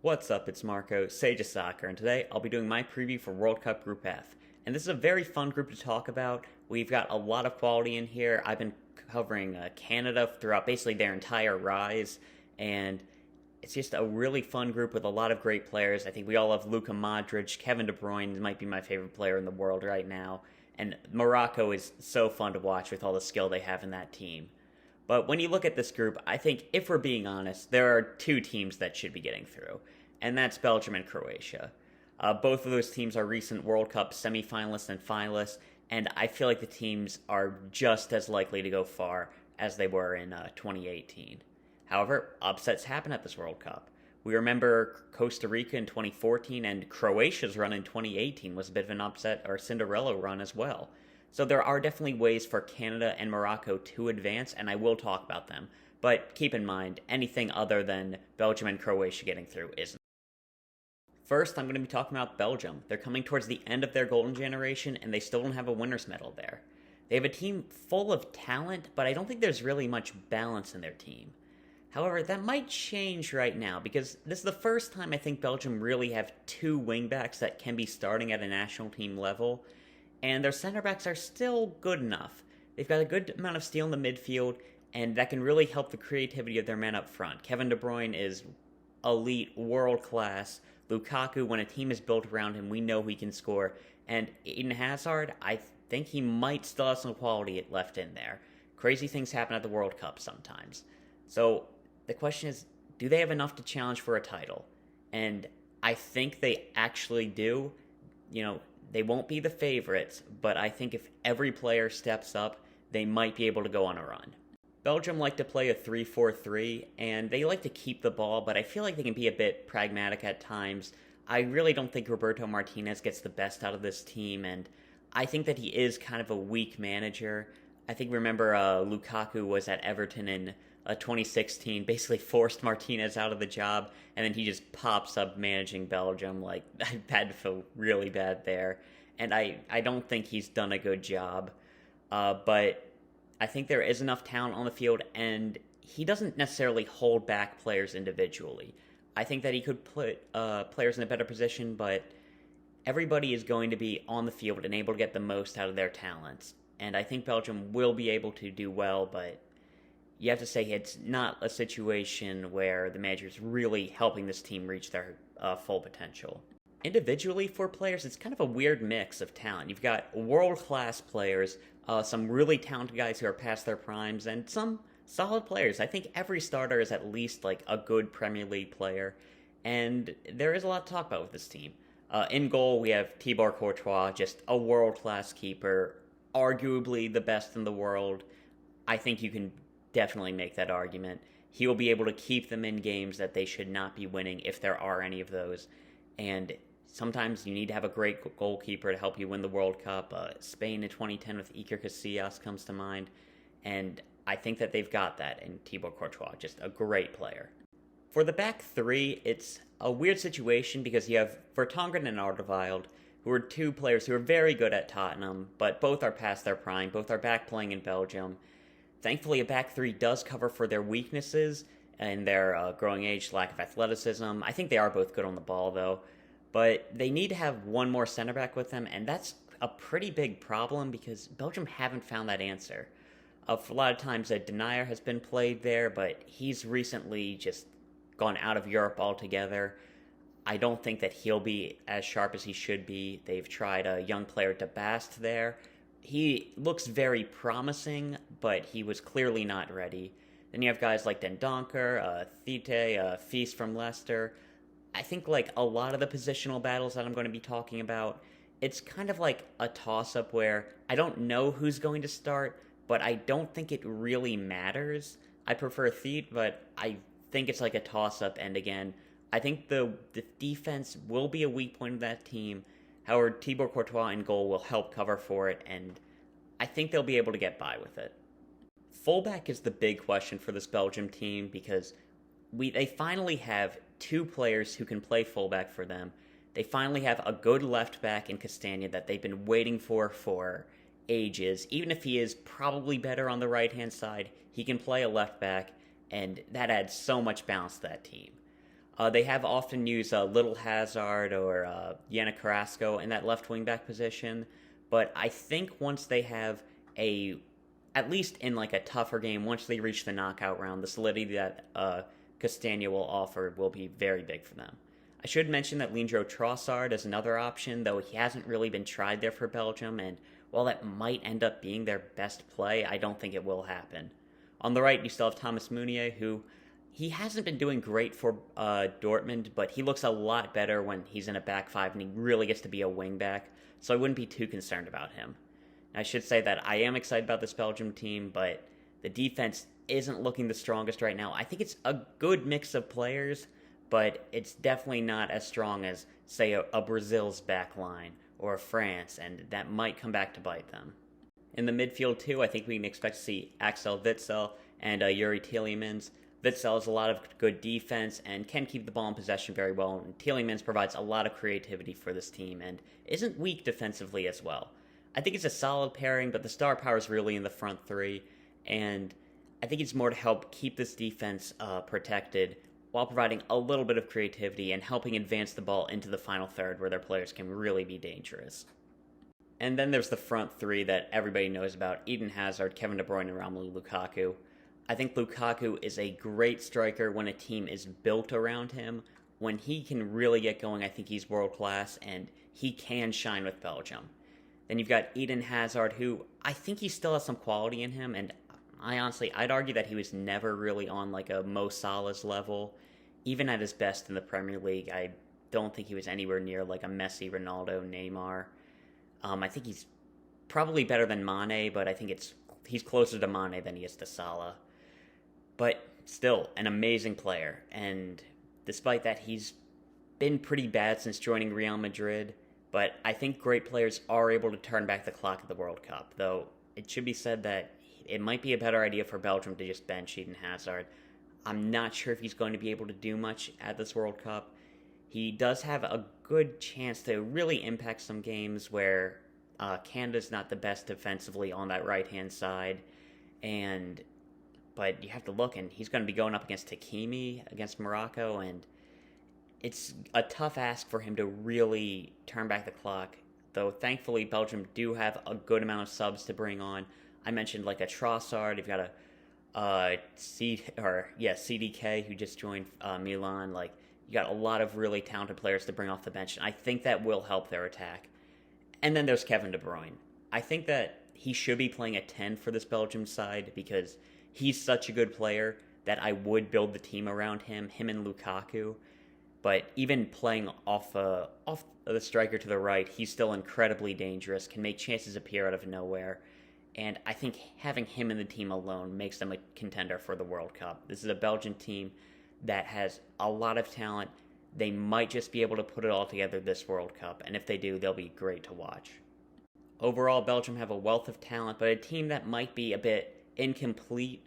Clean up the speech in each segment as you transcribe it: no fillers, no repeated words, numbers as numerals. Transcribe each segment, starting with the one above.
What's up, it's Marco, Sage of Soccer, and today I'll be doing my preview for World Cup Group F. And this is a very fun group to talk about. We've got a lot of quality in here. I've been covering Canada throughout basically their entire rise, and it's just a really fun group with a lot of great players. I think we all love Luka Modric. Kevin De Bruyne might be my favorite player in the world right now, and Morocco is so fun to watch with all the skill they have in that team. But when you look at this group, I think if we're being honest, there are two teams that should be getting through, and that's Belgium and Croatia. Both of those teams are recent World Cup semifinalists and finalists, and I feel like the teams are just as likely to go far as they were in 2018. However, upsets happen at this World Cup. We remember Costa Rica in 2014, and Croatia's run in 2018 was a bit of an upset or Cinderella run as well. So there are definitely ways for Canada and Morocco to advance, and I will talk about them. But keep in mind, anything other than Belgium and Croatia getting through isn't. First, I'm going to be talking about Belgium. They're coming towards the end of their golden generation, and they still don't have a winner's medal there. They have a team full of talent, but I don't think there's really much balance in their team. However, that might change right now, because this is the first time I think Belgium really have two wingbacks that can be starting at a national team level, and their center backs are still good enough. They've got a good amount of steel in the midfield, and that can really help the creativity of their men up front. Kevin De Bruyne is elite, world-class. Lukaku, when a team is built around him, we know he can score. And Eden Hazard, I think he might still have some quality left in there. Crazy things happen at the World Cup sometimes. So the question is, do they have enough to challenge for a title? And I think they actually do. They won't be the favorites, but I think if every player steps up, they might be able to go on a run. Belgium like to play a 3-4-3, and they like to keep the ball, but I feel like they can be a bit pragmatic at times. I really don't think Roberto Martinez gets the best out of this team, and I think that he is kind of a weak manager. I think, remember, Lukaku was at Everton in 2016, basically forced Martinez out of the job, and then he just pops up managing Belgium. I had to feel really bad there, and I don't think he's done a good job, but I think there is enough talent on the field, and he doesn't necessarily hold back players individually. I think that he could put players in a better position, but everybody is going to be on the field and able to get the most out of their talents, and I think Belgium will be able to do well, but you have to say it's not a situation where the manager is really helping this team reach their full potential. Individually, for players, it's kind of a weird mix of talent. You've got world-class players, some really talented guys who are past their primes, and some solid players. I think every starter is at least a good Premier League player, and there is a lot to talk about with this team. In goal, we have Thibaut Courtois, just a world-class keeper, arguably the best in the world. I think you can definitely make that argument. He will be able to keep them in games that they should not be winning, if there are any of those. And sometimes you need to have a great goalkeeper to help you win the World Cup. Spain in 2010 with Iker Casillas comes to mind. And I think that they've got that in Thibaut Courtois, just a great player. For the back three, it's a weird situation because you have Vertonghen and Alderweireld, who are two players who are very good at Tottenham, but both are past their prime. Both are back playing in Belgium. Thankfully, a back three does cover for their weaknesses and their growing age, lack of athleticism. I think they are both good on the ball, though. But they need to have one more center back with them, and that's a pretty big problem because Belgium haven't found that answer. For a lot of times, a Denier has been played there, but he's recently just gone out of Europe altogether. I don't think that he'll be as sharp as he should be. They've tried a young player, De Bast, there. He looks very promising, but he was clearly not ready. Then you have guys like Den Donker, Thite, Feast from Leicester. I think a lot of the positional battles that I'm going to be talking about, it's kind of like a toss-up where I don't know who's going to start, but I don't think it really matters. I prefer Thite, but I think it's like a toss-up, and again, I think the defense will be a weak point of that team. However, Thibaut Courtois in goal will help cover for it, and I think they'll be able to get by with it. Fullback is the big question for this Belgium team because they finally have two players who can play fullback for them. They finally have a good left back in Castagna that they've been waiting for ages. Even if he is probably better on the right-hand side, he can play a left back, and that adds so much balance to that team. They have often used Little Hazard or Yannick Carrasco in that left wing back position, but I think once they have at least in like a tougher game, once they reach the knockout round, the solidity that Castagna will offer will be very big for them. I should mention that Leandro Trossard is another option, though he hasn't really been tried there for Belgium, and while that might end up being their best play, I don't think it will happen. On the right, you still have Thomas Meunier, who he hasn't been doing great for Dortmund, but he looks a lot better when he's in a back five and he really gets to be a wing back, so I wouldn't be too concerned about him. I should say that I am excited about this Belgium team, but the defense isn't looking the strongest right now. I think it's a good mix of players, but it's definitely not as strong as, say, a Brazil's back line or France, and that might come back to bite them. In the midfield, too, I think we can expect to see Axel Witsel and Yuri Tielemans. Witsel has a lot of good defense and can keep the ball in possession very well, and Tielemans provides a lot of creativity for this team and isn't weak defensively as well. I think it's a solid pairing, but the star power is really in the front three, and I think it's more to help keep this defense protected while providing a little bit of creativity and helping advance the ball into the final third where their players can really be dangerous. And then there's the front three that everybody knows about: Eden Hazard, Kevin De Bruyne, and Romelu Lukaku. I think Lukaku is a great striker when a team is built around him. When he can really get going, I think he's world class, and he can shine with Belgium. Then you've got Eden Hazard, who I think he still has some quality in him, and I'd argue that he was never really on like a Mo Salah's level. Even at his best in the Premier League, I don't think he was anywhere near like a Messi, Ronaldo, Neymar. I think he's probably better than Mane, but I think he's closer to Mane than he is to Salah. But still, an amazing player, and despite that, he's been pretty bad since joining Real Madrid. But I think great players are able to turn back the clock at the World Cup, though it should be said that it might be a better idea for Belgium to just bench Eden Hazard. I'm not sure if he's going to be able to do much at this World Cup. He does have a good chance to really impact some games where Canada's not the best defensively on that right-hand side, but you have to look, and he's going to be going up against Hakimi, against Morocco, and it's a tough ask for him to really turn back the clock, though thankfully Belgium do have a good amount of subs to bring on. I mentioned like a Trossard. You've got a CDK who just joined Milan. Like, you got a lot of really talented players to bring off the bench, and I think that will help their attack. And then there's Kevin De Bruyne. I think that he should be playing a 10 for this Belgium side because he's such a good player that I would build the team around him and Lukaku. But even playing off the striker to the right, he's still incredibly dangerous, can make chances appear out of nowhere. And I think having him in the team alone makes them a contender for the World Cup. This is a Belgian team that has a lot of talent. They might just be able to put it all together this World Cup, and if they do, they'll be great to watch. Overall, Belgium have a wealth of talent, but a team that might be a bit incomplete.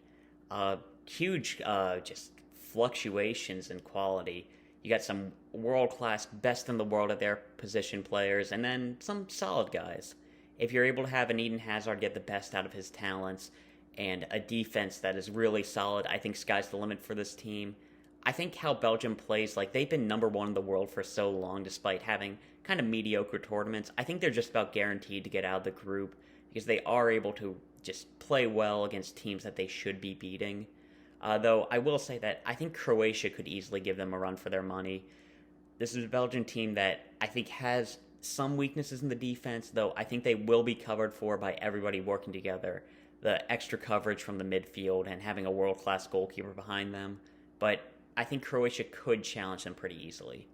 Huge just fluctuations in quality. You got some world-class, best in the world at their position players, and then some solid guys. If you're able to have an Eden Hazard get the best out of his talents and a defense that is really solid, I think sky's the limit for this team. I think how Belgium plays, like, they've been number one in the world for so long despite having kind of mediocre tournaments. I think they're just about guaranteed to get out of the group because they are able to just play well against teams that they should be beating. Though I will say that I think Croatia could easily give them a run for their money. This is a Belgian team that I think has some weaknesses in the defense, though I think they will be covered for by everybody working together. The extra coverage from the midfield and having a world-class goalkeeper behind them. But I think Croatia could challenge them pretty easily.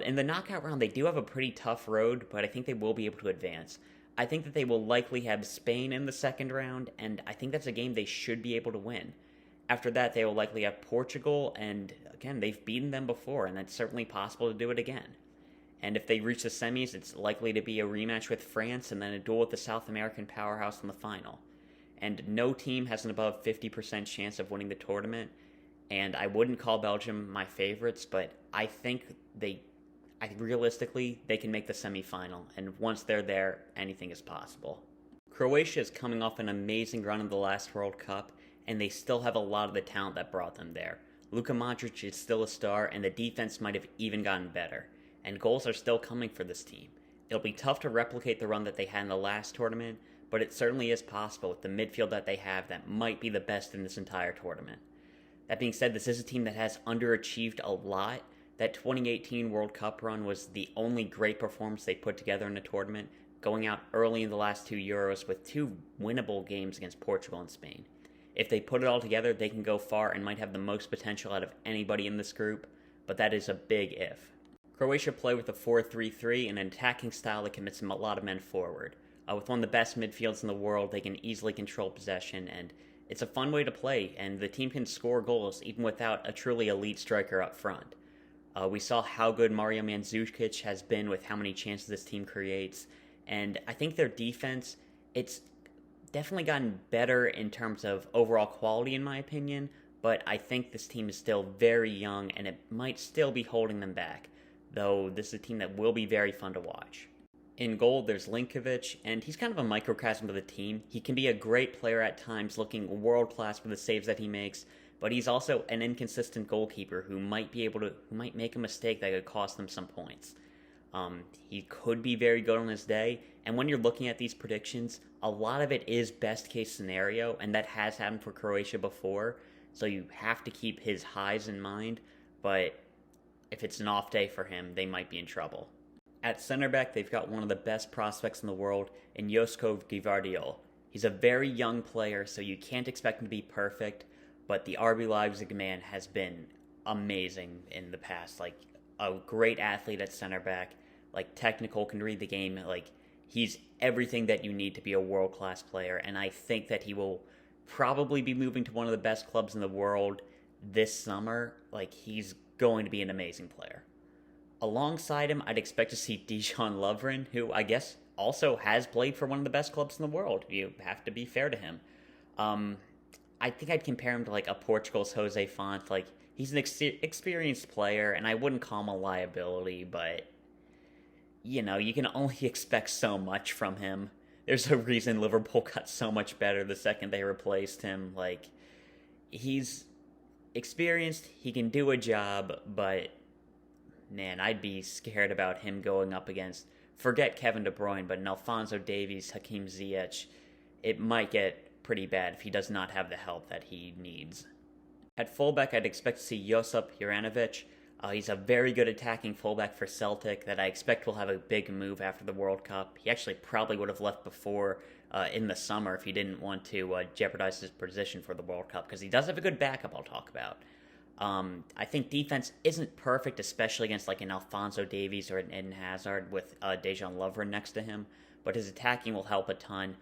In the knockout round, they do have a pretty tough road, but I think they will be able to advance. I think that they will likely have Spain in the second round, and I think that's a game they should be able to win. After that, they will likely have Portugal, and again, they've beaten them before, and it's certainly possible to do it again. And if they reach the semis, it's likely to be a rematch with France and then a duel with the South American powerhouse in the final. And no team has an above 50% chance of winning the tournament, and I wouldn't call Belgium my favorites, but I think realistically, they can make the semifinal, and once they're there, anything is possible. Croatia is coming off an amazing run in the last World Cup, and they still have a lot of the talent that brought them there. Luka Modric is still a star, and the defense might have even gotten better. And goals are still coming for this team. It'll be tough to replicate the run that they had in the last tournament, but it certainly is possible with the midfield that they have that might be the best in this entire tournament. That being said, this is a team that has underachieved a lot. That 2018 World Cup run was the only great performance they put together in a tournament, going out early in the last 2 Euros with 2 winnable games against Portugal and Spain. If they put it all together, they can go far and might have the most potential out of anybody in this group, but that is a big if. Croatia play with a 4-3-3, an attacking style that commits a lot of men forward. With one of the best midfields in the world, they can easily control possession, and it's a fun way to play, and the team can score goals even without a truly elite striker up front. We saw how good Mario Mandzukic has been with how many chances this team creates, and I think their defense, it's definitely gotten better in terms of overall quality in my opinion, but I think this team is still very young and it might still be holding them back, though this is a team that will be very fun to watch. In goal, there's Linkovic, and he's kind of a microcosm of the team. He can be a great player at times, looking world-class for the saves that he makes, but he's also an inconsistent goalkeeper who might make a mistake that could cost them some points. He could be very good on his day, and when you're looking at these predictions, a lot of it is best case scenario, and that has happened for Croatia before, so you have to keep his highs in mind, but if it's an off day for him, they might be in trouble. At center back, they've got one of the best prospects in the world in Josko Gvardiol. He's a very young player, so you can't expect him to be perfect, but the RB Leipzig man has been amazing in the past. Like, a great athlete at center back, like, technical, can read the game, like, he's everything that you need to be a world-class player, and I think that he will probably be moving to one of the best clubs in the world this summer. Like, he's going to be an amazing player. Alongside him, I'd expect to see Dejan Lovren, who I guess also has played for one of the best clubs in the world. You have to be fair to him. I think I'd compare him to like a Portugal's Jose Font. Like, he's an experienced player, and I wouldn't call him a liability, but you know, you can only expect so much from him. There's a reason Liverpool got so much better the second they replaced him. Like, he's experienced, he can do a job, but man, I'd be scared about him going up against, forget Kevin De Bruyne, but an Alphonso Davies, Hakim Ziyech. It might get pretty bad if he does not have the help that he needs. At fullback, I'd expect to see Josip Juranovic. He's a very good attacking fullback for Celtic that I expect will have a big move after the World Cup. He actually probably would have left before in the summer if he didn't want to jeopardize his position for the World Cup, because he does have a good backup I'll talk about. I think defense isn't perfect, especially against like an Alphonso Davies or an Eden Hazard with Dejan Lovren next to him, but his attacking will help a ton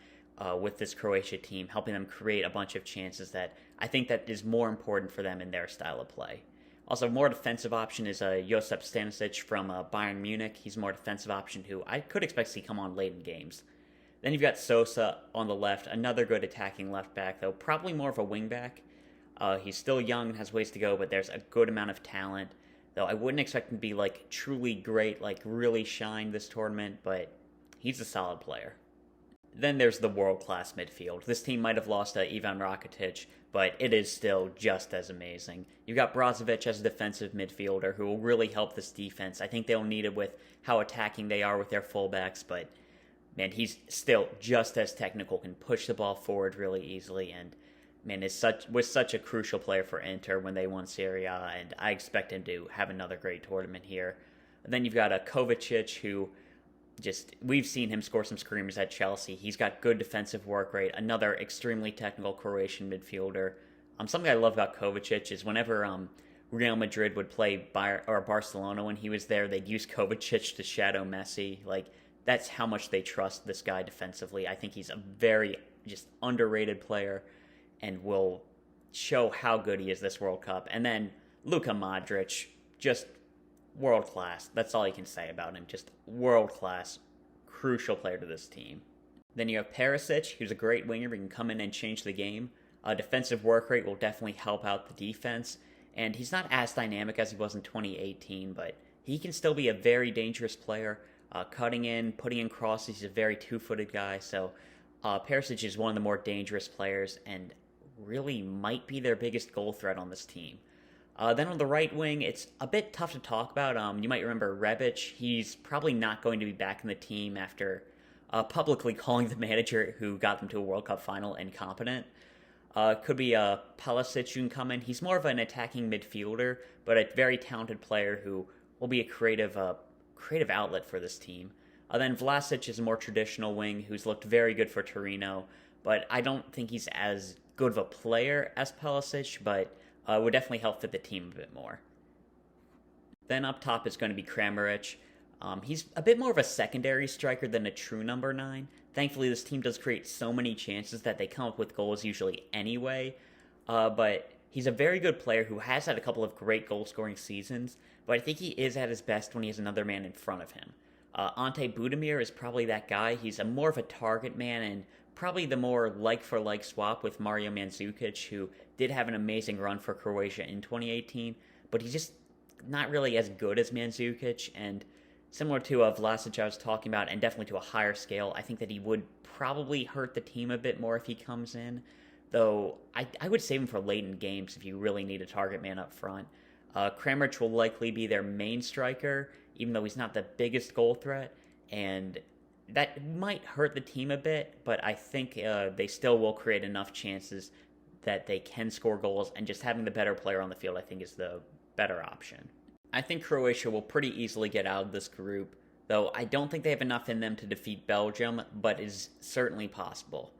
with this Croatia team, helping them create a bunch of chances that I think that is more important for them in their style of play. Also, more defensive option is Josip Stanisic from Bayern Munich. He's a more defensive option who I could expect to see come on late in games. Then you've got Sosa on the left, another good attacking left back, though probably more of a wing back. He's still young and has ways to go, but there's a good amount of talent. Though I wouldn't expect him to be like truly great, like really shine this tournament, but he's a solid player. Then there's the world-class midfield. This team might have lost Ivan Rakitic, but it is still just as amazing. You've got Brozovic as a defensive midfielder who will really help this defense. I think they'll need it with how attacking they are with their fullbacks, but man, he's still just as technical, can push the ball forward really easily, and man, was such a crucial player for Inter when they won Serie A, and I expect him to have another great tournament here. And then you've got Kovacic, who we've seen him score some screamers at Chelsea. He's got good defensive work rate, another extremely technical Croatian midfielder. Something I love about Kovacic is whenever Real Madrid would play Barcelona when he was there, they'd use Kovacic to shadow Messi. Like, that's how much they trust this guy defensively. I think he's a very underrated player and will show how good he is this World Cup. And then Luka Modric, just world-class. That's all you can say about him. Just world-class, crucial player to this team. Then you have Perisic, who's a great winger who can come in and change the game. Defensive work rate will definitely help out the defense. And he's not as dynamic as he was in 2018, but he can still be a very dangerous player. Cutting in, putting in crosses, he's a very two-footed guy. So Perisic is one of the more dangerous players and really might be their biggest goal threat on this team. Then on the right wing, it's a bit tough to talk about. You might remember Rebic. He's probably not going to be back in the team after publicly calling the manager who got them to a World Cup final incompetent. Could be Pulisic who can come in. He's more of an attacking midfielder, but a very talented player who will be a creative outlet for this team. Then Vlasic is a more traditional wing who's looked very good for Torino, but I don't think he's as good of a player as Pulisic, but would definitely help fit the team a bit more. Then up top is going to be Kramaric. He's a bit more of a secondary striker than a true number 9. Thankfully, this team does create so many chances that they come up with goals usually anyway. But he's a very good player who has had a couple of great goal-scoring seasons, but I think he is at his best when he has another man in front of him. Ante Budimir is probably that guy. He's more of a target man and probably the more like-for-like swap with Mario Mandzukic, who did have an amazing run for Croatia in 2018, but he's just not really as good as Mandzukic, and similar to Vlasic I was talking about, and definitely to a higher scale, I think that he would probably hurt the team a bit more if he comes in, though I would save him for late in games if you really need a target man up front. Kramaric will likely be their main striker, even though he's not the biggest goal threat, and that might hurt the team a bit, but I think they still will create enough chances that they can score goals, and just having the better player on the field I think is the better option. I think Croatia will pretty easily get out of this group, though I don't think they have enough in them to defeat Belgium, but it is certainly possible.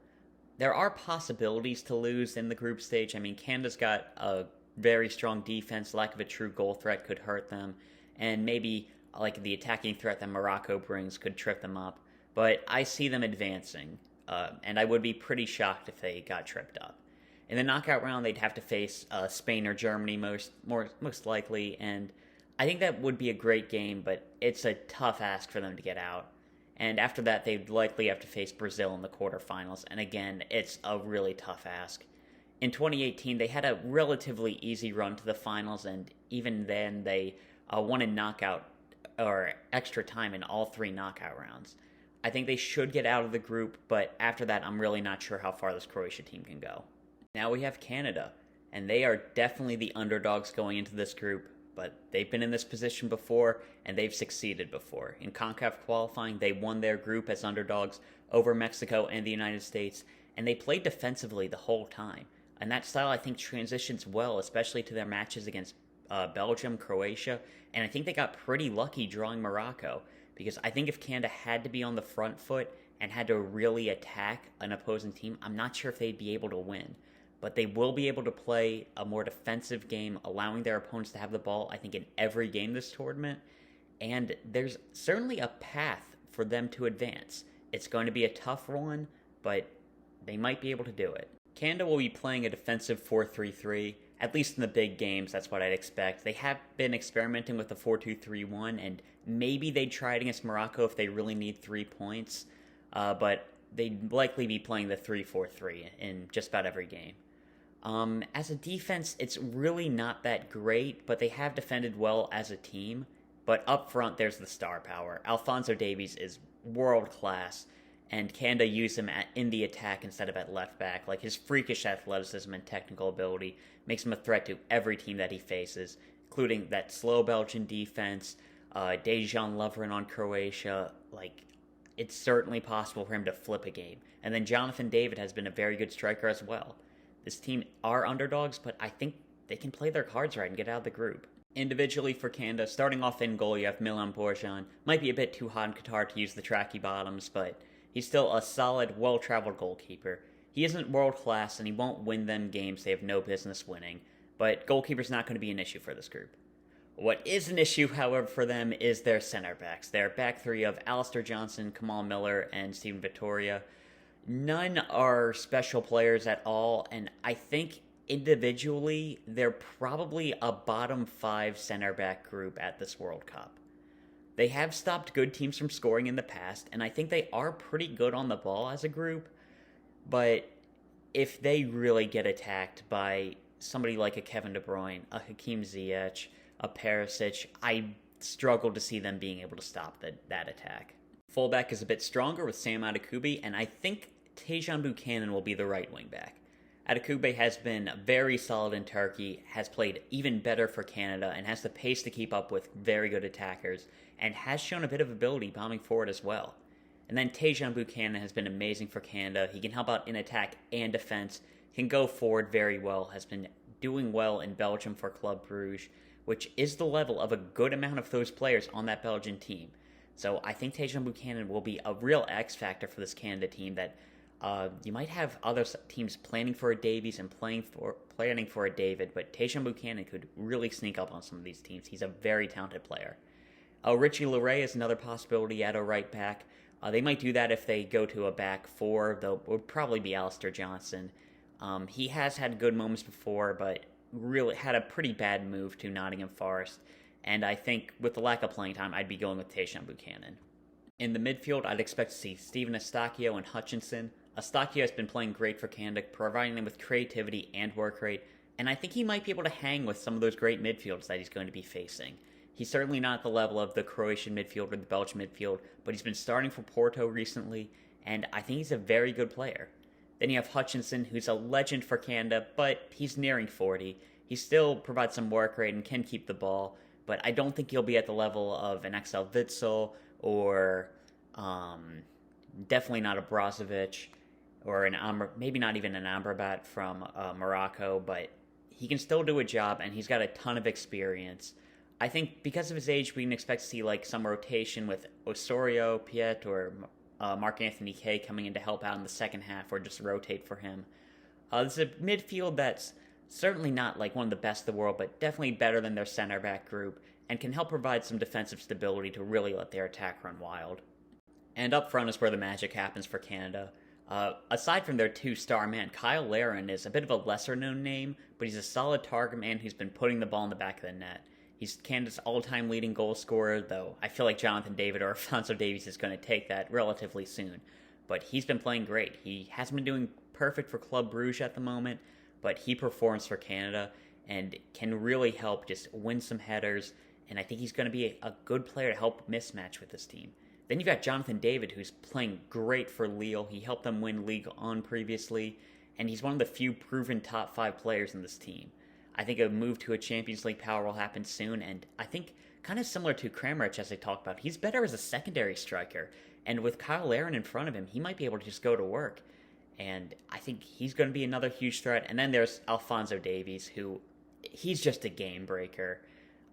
There are possibilities to lose in the group stage. I mean, Canada's got a very strong defense, lack of a true goal threat could hurt them, and maybe like the attacking threat that Morocco brings could trip them up. But I see them advancing, and I would be pretty shocked if they got tripped up. In the knockout round, they'd have to face Spain or Germany most likely, and I think that would be a great game, but it's a tough ask for them to get out. And after that, they'd likely have to face Brazil in the quarterfinals, and again, it's a really tough ask. In 2018, they had a relatively easy run to the finals, and even then, they won in knockout or extra time in all 3 knockout rounds. I think they should get out of the group, but after that, I'm really not sure how far this Croatia team can go. Now we have Canada, and they are definitely the underdogs going into this group, but they've been in this position before, and they've succeeded before. In CONCACAF qualifying, they won their group as underdogs over Mexico and the United States, and they played defensively the whole time. And that style, I think, transitions well, especially to their matches against Belgium, Croatia, and I think they got pretty lucky drawing Morocco, because I think if Canada had to be on the front foot and had to really attack an opposing team, I'm not sure if they'd be able to win. But they will be able to play a more defensive game, allowing their opponents to have the ball, I think, in every game this tournament. And there's certainly a path for them to advance. It's going to be a tough one, but they might be able to do it. Canada will be playing a defensive 4-3-3, at least in the big games, that's what I'd expect. They have been experimenting with the 4-2-3-1, and maybe they'd try it against Morocco if they really need 3 points, but they'd likely be playing the 3-4-3 in just about every game. As a defense, it's really not that great, but they have defended well as a team. But up front, there's the star power. Alphonso Davies is world-class, and Canada use him in the attack instead of at left back. Like, his freakish athleticism and technical ability makes him a threat to every team that he faces, including that slow Belgian defense, Dejan Lovren on Croatia. Like, it's certainly possible for him to flip a game. And then Jonathan David has been a very good striker as well. This team are underdogs, but I think they can play their cards right and get out of the group. Individually for Canada, starting off in goal, you have Milan Borjan. Might be a bit too hot in Qatar to use the tracky bottoms, but he's still a solid, well-traveled goalkeeper. He isn't world-class, and he won't win them games they have no business winning, but goalkeeper's not going to be an issue for this group. What is an issue, however, for them is their center backs. Their back three of Alistair Johnson, Kamal Miller, and Steven Vittoria. None are special players at all, and I think individually they're probably a bottom 5 center back group at this World Cup. They have stopped good teams from scoring in the past, and I think they are pretty good on the ball as a group, but if they really get attacked by somebody like a Kevin De Bruyne, a Hakim Ziyech, a Perisic, I struggle to see them being able to stop that attack. Fullback is a bit stronger with Sam Adekubi, and I think Tejan Buchanan will be the right wing back. Adekugbe has been very solid in Turkey, has played even better for Canada, and has the pace to keep up with very good attackers, and has shown a bit of ability bombing forward as well. And then Tajon Buchanan has been amazing for Canada. He can help out in attack and defense, can go forward very well, has been doing well in Belgium for Club Brugge, which is the level of a good amount of those players on that Belgian team. So I think Tajon Buchanan will be a real X factor for this Canada team that you might have other teams planning for a Davies and planning for a David, but Tajon Buchanan could really sneak up on some of these teams. He's a very talented player. Richie Laray is another possibility at a right back. They might do that if they go to a back four, though it would probably be Alistair Johnson. He has had good moments before, but really had a pretty bad move to Nottingham Forest. And I think with the lack of playing time, I'd be going with Tajon Buchanan. In the midfield, I'd expect to see Steven Eustáquio and Hutchinson. Eustáquio has been playing great for Canada, providing them with creativity and work rate, and I think he might be able to hang with some of those great midfields that he's going to be facing. He's certainly not at the level of the Croatian midfield or the Belgian midfield, but he's been starting for Porto recently, and I think he's a very good player. Then you have Hutchinson, who's a legend for Canada, but he's nearing 40. He still provides some work rate and can keep the ball, but I don't think he'll be at the level of an Axel Witsel or definitely not a Brozovic or maybe not even an Amrabat from Morocco, but he can still do a job, and he's got a ton of experience. I think because of his age, we can expect to see like some rotation with Osorio, Piet, or Mark-Anthony Kaye coming in to help out in the second half, or just rotate for him. This is a midfield that's certainly not like one of the best in the world, but definitely better than their center back group, and can help provide some defensive stability to really let their attack run wild. And up front is where the magic happens for Canada. Aside from their two-star man, Kyle Larin is a bit of a lesser-known name, but he's a solid target man who's been putting the ball in the back of the net. He's Canada's all-time leading goal scorer, though I feel like Jonathan David or Alphonso Davies is going to take that relatively soon. But he's been playing great. He hasn't been doing perfect for Club Brugge at the moment, but he performs for Canada and can really help just win some headers, and I think he's going to be a good player to help mismatch with this team. Then you've got Jonathan David, who's playing great for Lille. He helped them win Ligue 1 previously, and he's one of the few proven top 5 players in this team. I think a move to a Champions League power will happen soon, and I think kind of similar to Kramaric as I talked about, he's better as a secondary striker, and with Kyle Larin in front of him, he might be able to just go to work, and I think he's going to be another huge threat. And then there's Alphonso Davies, who he's just a game breaker.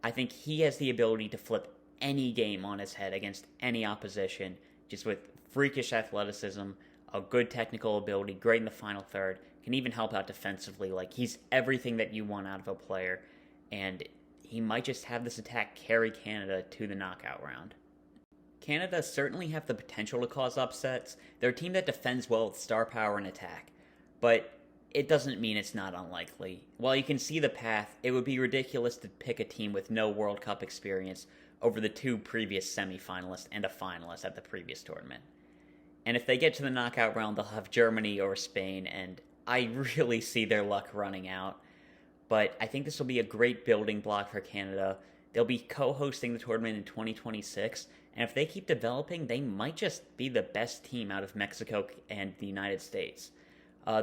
I think he has the ability to flip any game on his head against any opposition, just with freakish athleticism, a good technical ability, great in the final third, can even help out defensively. Like, he's everything that you want out of a player, and he might just have this attack carry Canada to the knockout round. Canada certainly have the potential to cause upsets. They're a team that defends well with star power and attack, but it doesn't mean it's not unlikely. While you can see the path, it would be ridiculous to pick a team with no World Cup experience over the 2 previous semi-finalists and a finalist at the previous tournament. And if they get to the knockout round, they'll have Germany or Spain, and I really see their luck running out. But I think this will be a great building block for Canada. They'll be co-hosting the tournament in 2026, and if they keep developing, they might just be the best team out of Mexico and the United States.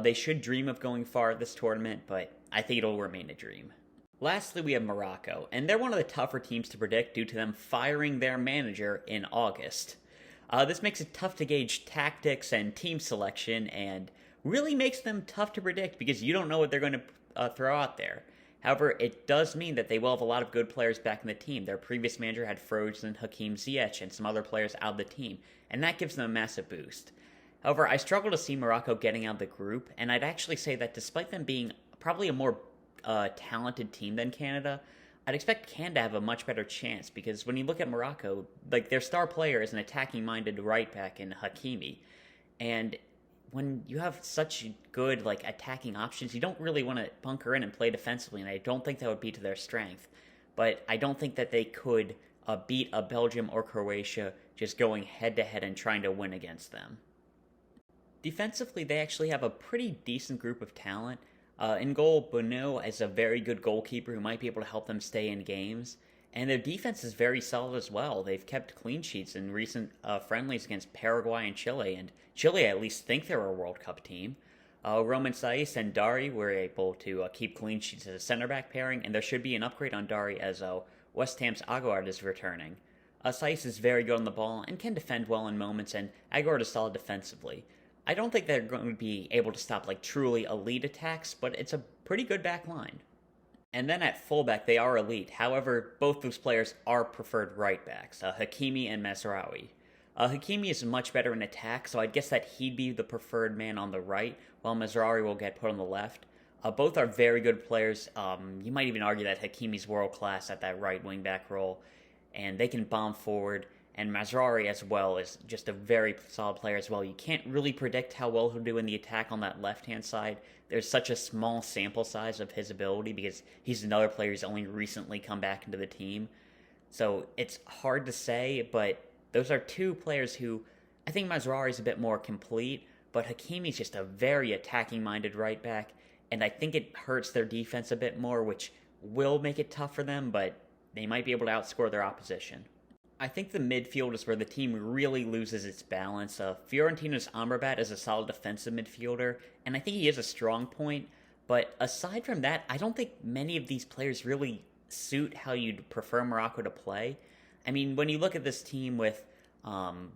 They should dream of going far at this tournament, but I think it'll remain a dream. Lastly, we have Morocco, and they're one of the tougher teams to predict due to them firing their manager in August. This makes it tough to gauge tactics and team selection, and really makes them tough to predict because you don't know what they're going to throw out there. However, it does mean that they will have a lot of good players back in the team. Their previous manager had Frozen, Hakim Ziyech, and some other players out of the team, and that gives them a massive boost. However, I struggle to see Morocco getting out of the group, and I'd actually say that despite them being probably a more talented team than Canada, I'd expect Canada to have a much better chance, because when you look at Morocco, like, their star player is an attacking-minded right back in Hakimi, and when you have such good attacking options, you don't really want to bunker in and play defensively, and I don't think that would be to their strength. But I don't think that they could beat a Belgium or Croatia just going head-to-head and trying to win against them. Defensively, they actually have a pretty decent group of talent. In goal, Bono is a very good goalkeeper who might be able to help them stay in games. And their defense is very solid as well. They've kept clean sheets in recent friendlies against Paraguay and Chile. And Chile at least think they're a World Cup team. Roman Saiz and Dari were able to keep clean sheets as a center back pairing, and there should be an upgrade on Dari as West Ham's Aguerd is returning. Saiz is very good on the ball and can defend well in moments, and Aguerd is solid defensively. I don't think they're going to be able to stop like truly elite attacks, but it's a pretty good back line. And then at fullback, they are elite. However, both those players are preferred right backs, Hakimi and Mazraoui. Hakimi is much better in attack, so I'd guess that he'd be the preferred man on the right, while Mazraoui will get put on the left. Both are very good players. You might even argue that Hakimi's world-class at that right wing-back role, and they can bomb forward. And Mazraoui as well is just a very solid player as well. You can't really predict how well he'll do in the attack on that left-hand side. There's such a small sample size of his ability because he's another player who's only recently come back into the team. So it's hard to say, but those are two players who I think Mazraoui is a bit more complete, but Hakimi's just a very attacking-minded right back, and I think it hurts their defense a bit more, which will make it tough for them, but they might be able to outscore their opposition. I think the midfield is where the team really loses its balance. Fiorentina's Amrabat is a solid defensive midfielder, and I think he is a strong point, but aside from that, I don't think many of these players really suit how you'd prefer Morocco to play. I mean, when you look at this team with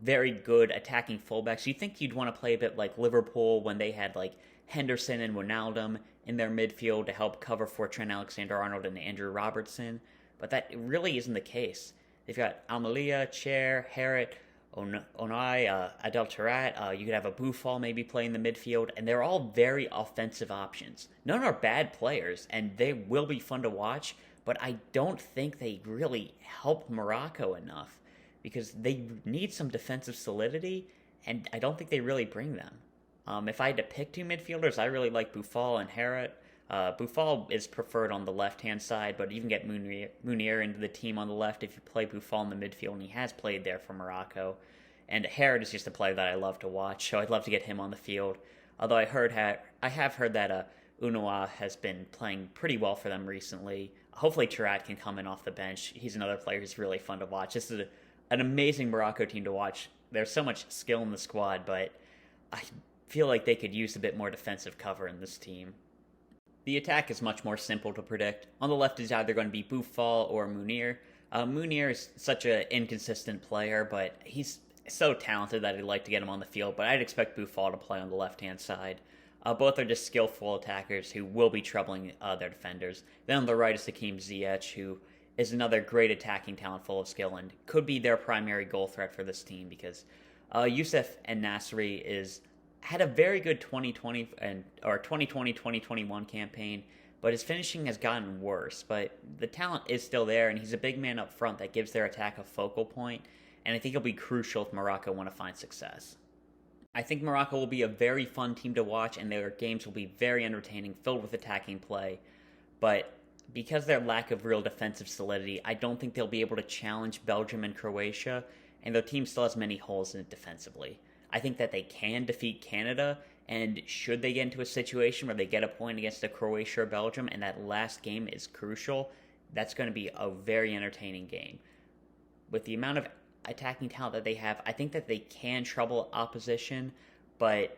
very good attacking fullbacks, you think you'd want to play a bit like Liverpool when they had like Henderson and Wijnaldum in their midfield to help cover for Trent Alexander-Arnold and Andrew Robertson, but that really isn't the case. They've got Almeida, Chair, Harrod, Onai, Adel Tarat. You could have a Boufal maybe playing the midfield, and they're all very offensive options. None are bad players, and they will be fun to watch, but I don't think they really help Morocco enough because they need some defensive solidity, and I don't think they really bring them. If I had to pick two midfielders, I really like Boufal and Harrod. Boufal is preferred on the left-hand side, but you can get Munir into the team on the left if you play Boufal in the midfield, and he has played there for Morocco. And Harrod is just a player that I love to watch, so I'd love to get him on the field. Although I have heard that Unua has been playing pretty well for them recently. Hopefully Tarat can come in off the bench. He's another player who's really fun to watch. This is an amazing Morocco team to watch. There's so much skill in the squad, but I feel like they could use a bit more defensive cover in this team. The attack is much more simple to predict. On the left is either going to be Boufal or Munir. Munir is such an inconsistent player, but he's so talented that I'd like to get him on the field, but I'd expect Boufal to play on the left-hand side. Both are just skillful attackers who will be troubling their defenders. Then on the right is Hakim Ziyech, who is another great attacking talent full of skill and could be their primary goal threat for this team because Youssef En-Nesyri had a very good 2020-2021 campaign, but his finishing has gotten worse. But the talent is still there, and he's a big man up front that gives their attack a focal point, and I think he'll be crucial if Morocco want to find success. I think Morocco will be a very fun team to watch, and their games will be very entertaining, filled with attacking play. But because of their lack of real defensive solidity, I don't think they'll be able to challenge Belgium and Croatia, and their team still has many holes in it defensively. I think that they can defeat Canada, and should they get into a situation where they get a point against Croatia or Belgium, and that last game is crucial, that's going to be a very entertaining game. With the amount of attacking talent that they have, I think that they can trouble opposition, but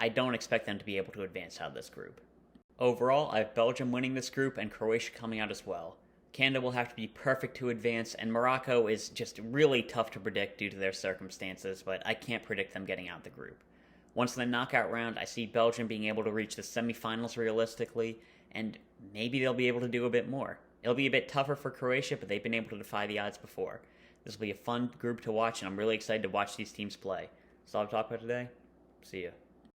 I don't expect them to be able to advance out of this group. Overall, I have Belgium winning this group and Croatia coming out as well. Canada will have to be perfect to advance, and Morocco is just really tough to predict due to their circumstances, but I can't predict them getting out of the group. Once in the knockout round, I see Belgium being able to reach the semifinals realistically, and maybe they'll be able to do a bit more. It'll be a bit tougher for Croatia, but they've been able to defy the odds before. This will be a fun group to watch, and I'm really excited to watch these teams play. That's all I've talked about today. See ya.